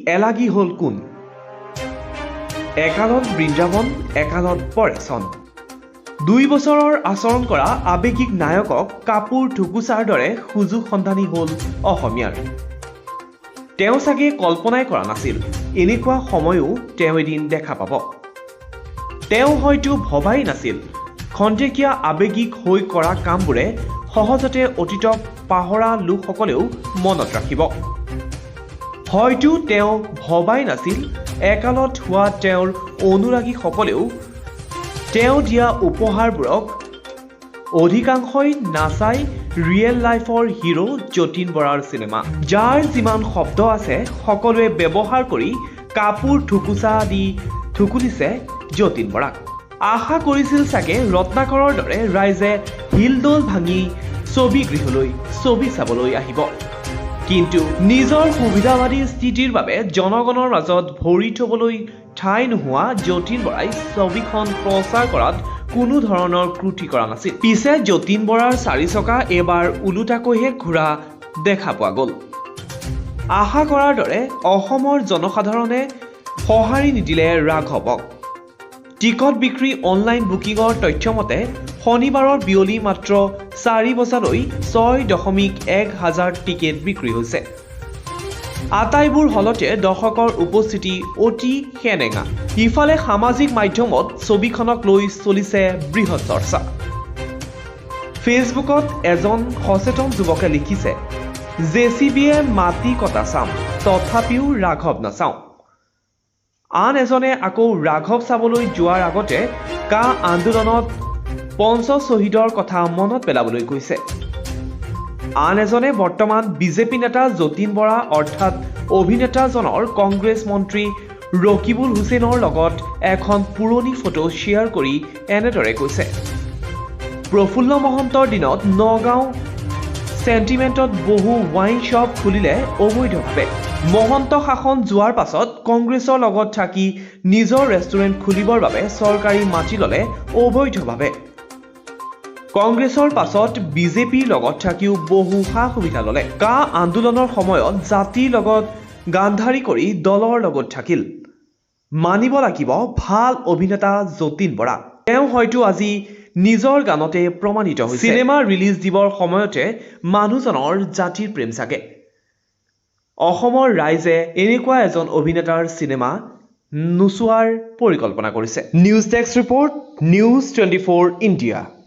এলাগী হল কোন একালত বৃন্দাবন একালত পৰেশন 2 বছৰৰ আচৰণ কৰা আৱেগিক নায়কক কাপুৰ ঠুকুচাৰ দৰে সুযোগ সন্ধানী হল অসমীয়াৰ তেওঁ চাগে কল্পনাই কৰা নাছিল এনেকুৱা সময়ও তেওঁ এদিন দেখা পাব তেওঁ হয়তো ভবাই নাছিল খন্তেকীয়া আৱেগিক হৈ কৰা কামবোৰে সহজতে অতীতক পাহৰা লোকসকলেও মনত ৰাখিব হয়তো তেওঁ ভবাই নাছিল একালত হোৱা তেওঁৰ অনুৰাগীসকলেও তেওঁ দিয়া উপহাৰবোৰক অধিকাংশই নাচাই ৰিয়েল লাইফৰ হিৰো যতীন বৰাৰ সিনেমা যাৰ যিমান শব্দ আছে সকলোৱে ব্যৱহাৰ কৰি কাপুৰ ঠুকুচা দি ঠুকুলিছে যতীন বৰাক আশা কৰিছিল চাগে ৰত্নাকৰৰ দৰে ৰাইজে হিলদোল ভাঙি ছবি গৃহলৈ ছবি চাবলৈ আহিব কিন্তু নিজৰ সুবিধাবাদী স্থিতিৰ বাবে জনগণৰ মাজত ভৰি থবলৈ ঠাই নোহোৱা যতীন বৰাই ছবিখন প্ৰচাৰ কৰাত কোনো ধৰণৰ ত্ৰুটি কৰা নাছিল পিছে যতীন বৰাৰ 4 চকা এবাৰ উলুটাকৈহে ঘূৰা দেখা পোৱা গ'ল আশা কৰাৰ দৰে অসমৰ জনসাধাৰণে সঁহাৰি নিদিলে ৰাঘৱক টিকট বিক্ৰী অনলাইন বুকিঙৰ তথ্যমতে শনিবাৰৰ বিয়লি মাত্ৰ 4 বজালৈ 6.1 হাজাৰ টিকেট বিক্ৰী হৈছে আটাইবোৰ হলতে দৰ্শকৰ উপস্থিতি অতি হেনেঙা ইফালে সামাজিক মাধ্যমত ছবিখনক লৈ চলিছে বৃহৎ চৰ্চা ফেচবুকত এজন সচেতন যুৱকে লিখিছে জেচিবিয়ে মাটি কটা চাম তথাপিও ৰাঘৱ নাচাওঁ আন এজনে আকৌ ৰাঘৱ চাবলৈ যোৱাৰ আগতে কা আন্দোলনত পঞ্চ শ্বহীদৰ কথা মনত পেলাবলৈ কৈছে আন এজনে বৰ্তমান বিজেপি নেতা যতীন বৰা অৰ্থাৎ অভিনেতাজনৰ কংগ্ৰেছ মন্ত্ৰী ৰকিবুল হুছেইনৰ লগত এখন পুৰণি ফটো শ্বেয়াৰ কৰি এনেদৰে কৈছে প্ৰফুল্ল মহন্তৰ দিনত নগাঁও সেন্টিমেন্টত বহু ওয়াইন শ্বপ খুলিলে অবৈধভাৱে মহন্ত শাসন যোৱাৰ পাছত কংগ্ৰেছৰ লগত থাকি নিজৰ ৰেষ্টুৰেণ্ট খুলিবৰ বাবে চৰকাৰী মাটি ল'লে অবৈধভাৱে কংগ্ৰেছৰ পাছত বিজেপিৰ লগত থাকিও বহু সা সুবিধা ল'লে কা আন্দোলনৰ সময়ত জাতিৰ লগত গান্ধাৰী কৰি দলৰ লগত থাকিল মানিব লাগিব ভাল অভিনেতা যতীন বৰা তেওঁ হয়তো আজি নিজৰ গানতে প্ৰমাণিত হৈছে সিনেমা ৰিলিজ দিবৰ সময়তে মানুহজনৰ জাতিৰ প্ৰেম চাগে অসমৰ ৰাইজে এনেকুৱা এজন অভিনেতাৰ সিনেমা নুচুৱাৰ পৰিকল্পনা কৰিছে news desk report news 24 India